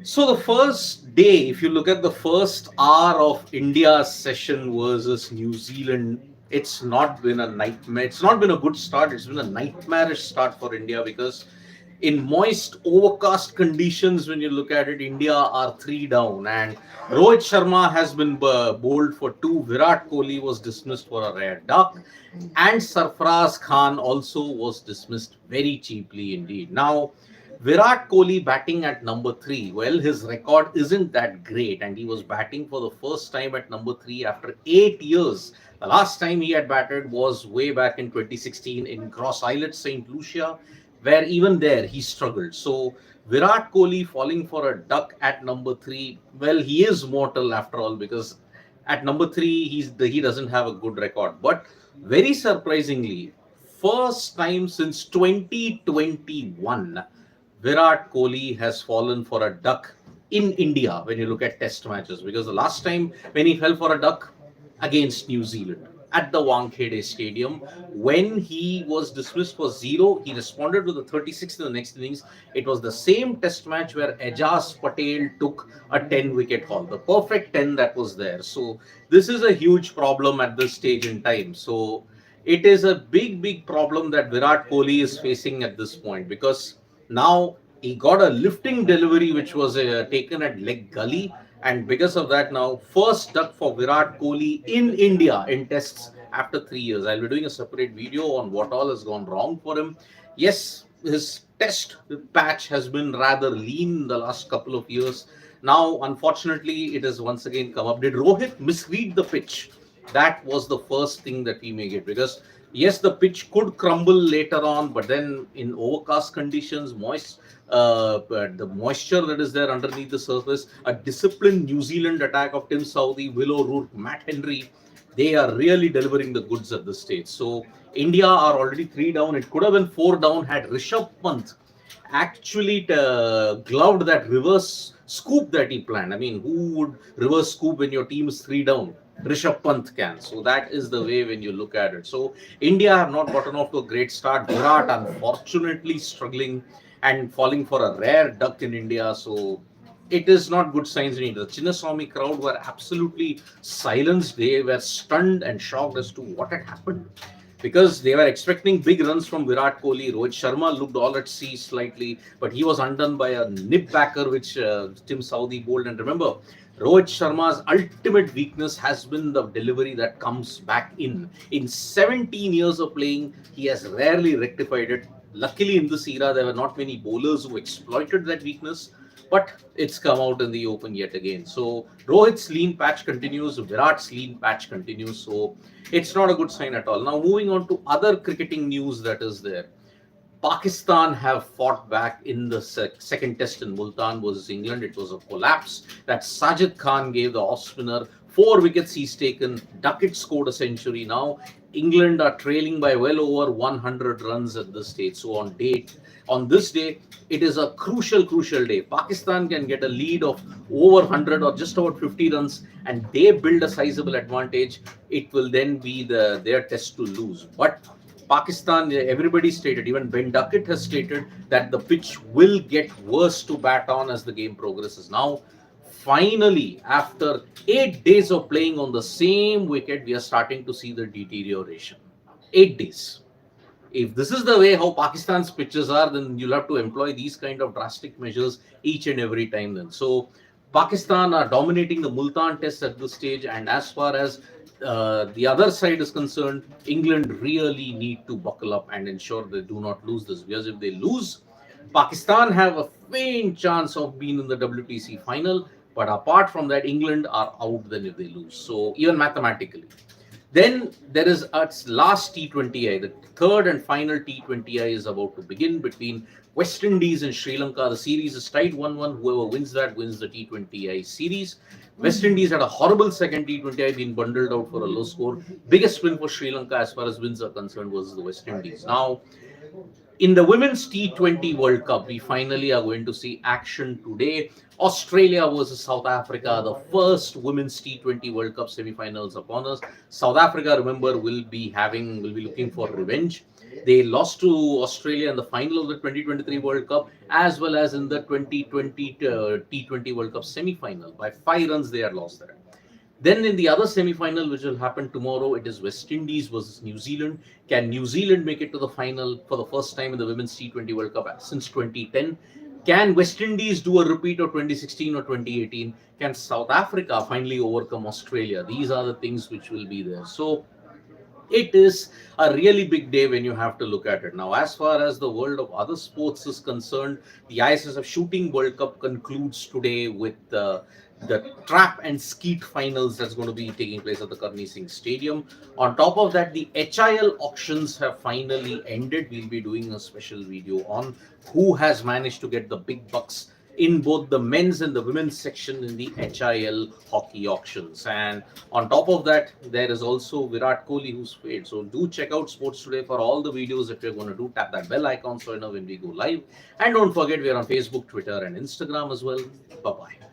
So the first day, if you look at the first hour of India's session versus New Zealand, it's not been a nightmare. It's not been a good start. It's been a nightmarish start for India because in moist, overcast conditions, when you look at it, India are three down, and Rohit Sharma has been bowled for two. Virat Kohli was dismissed for a rare duck, and Sarfaraz Khan also was dismissed very cheaply indeed. Now, Virat Kohli batting at number three. Well, his record isn't that great, and he was batting for the first time at number three after 8 years. The last time he had batted was way back in 2016 in Cross Islet, St. Lucia, where even there he struggled. So, Virat Kohli falling for a duck at number three, well, he is mortal after all because at number three, he doesn't have a good record. But very surprisingly, first time since 2021, Virat Kohli has fallen for a duck in India when you look at test matches. Because the last time when he fell for a duck against New Zealand at the Wankhede Stadium, when he was dismissed for zero, he responded with the 36th in the next innings. It was the same test match where Ajaz Patel took a 10 wicket haul, the perfect 10 that was there. So, this is a huge problem at this stage in time. So, it is a big problem that Virat Kohli is facing at this point because now he got a lifting delivery which was taken at leg gully, and because of that, now first duck for Virat Kohli in India in tests after 3 years. I'll be doing a separate video on what all has gone wrong for him. Yes, his test patch has been rather lean the last couple of years. Now, unfortunately, it has once again come up. Did Rohit misread the pitch? That was the first thing that we may get because yes, the pitch could crumble later on, but then in overcast conditions, the moisture that is there underneath the surface, a disciplined New Zealand attack of Tim Southee, Will O'Rourke, Matt Henry, they are really delivering the goods at this stage. So India are already three down. It could have been four down had Rishabh Pant actually gloved that reverse scoop that he planned. I mean, who would reverse scoop when your team is three down? Rishabh Pant can. So that is the way when you look at it. So India have not gotten off to a great start. Virat unfortunately struggling and falling for a rare duck in India. So it is not good signs in India. The Chinnaswamy crowd were absolutely silenced. They were stunned and shocked as to what had happened because they were expecting big runs from Virat Kohli. Rohit Sharma looked all at sea slightly, but he was undone by a nip backer which Tim Southee bowled. And remember, Rohit Sharma's ultimate weakness has been the delivery that comes back in. In 17 years of playing, he has rarely rectified it. Luckily, in this era, there were not many bowlers who exploited that weakness, but it's come out in the open yet again. So Rohit's lean patch continues, Virat's lean patch continues. So it's not a good sign at all. Now, moving on to other cricketing news that is there. Pakistan have fought back in the second test in Multan versus England. It was a collapse that Sajid Khan gave the off spinner. 4 wickets he's taken. Duckett scored a century. Now England are trailing by well over 100 runs at this stage. So on this day, it is a crucial day. Pakistan can get a lead of over 100 or just about 50 runs, and they build a sizable advantage. It will then be their test to lose. But Pakistan, everybody stated, even Ben Duckett has stated that the pitch will get worse to bat on as the game progresses. Now, finally, after 8 days of playing on the same wicket, we are starting to see the deterioration. 8 days. If this is the way how Pakistan's pitches are, then you'll have to employ these kind of drastic measures each and every time. Then, so Pakistan are dominating the Multan test at this stage, and as far as the other side is concerned, England really need to buckle up and ensure they do not lose this. Because if they lose, Pakistan have a faint chance of being in the WTC final. But apart from that, England are out then if they lose. So even mathematically. Then there is its last T20I. The third and final T20I is about to begin between West Indies and Sri Lanka. The series is tied 1-1. Whoever wins that wins the T20I series. West Indies had a horrible second T20I, being bundled out for a low score. Biggest win for Sri Lanka as far as wins are concerned was the West Indies. Now, in the Women's T20 World Cup, we finally are going to see action today. Australia versus South Africa, the first Women's T20 World Cup semi-finals upon us. South Africa, remember, will be looking for revenge. They lost to Australia in the final of the 2023 World Cup, as well as in the 2020 T20 World Cup semi-final. By 5 runs, they had lost there. Then in the other semi-final, which will happen tomorrow, it is West Indies versus New Zealand. Can New Zealand make it to the final for the first time in the Women's T20 World Cup since 2010? Can West Indies do a repeat of 2016 or 2018? Can South Africa finally overcome Australia? These are the things which will be there. So it is a really big day when you have to look at it. Now, as far as the world of other sports is concerned, the ISSF Shooting World Cup concludes today with the trap and skeet finals that's going to be taking place at the Karni Singh Stadium. On top of that, the HIL auctions have finally ended. We'll be doing a special video on who has managed to get the big bucks in both the men's and the women's section in the HIL hockey auctions. And on top of that, there is also Virat Kohli who's paid. So do check out Sports Today for all the videos that we're going to do. Tap that bell icon so you know when we go live. And don't forget, we're on Facebook, Twitter, and Instagram as well. Bye bye.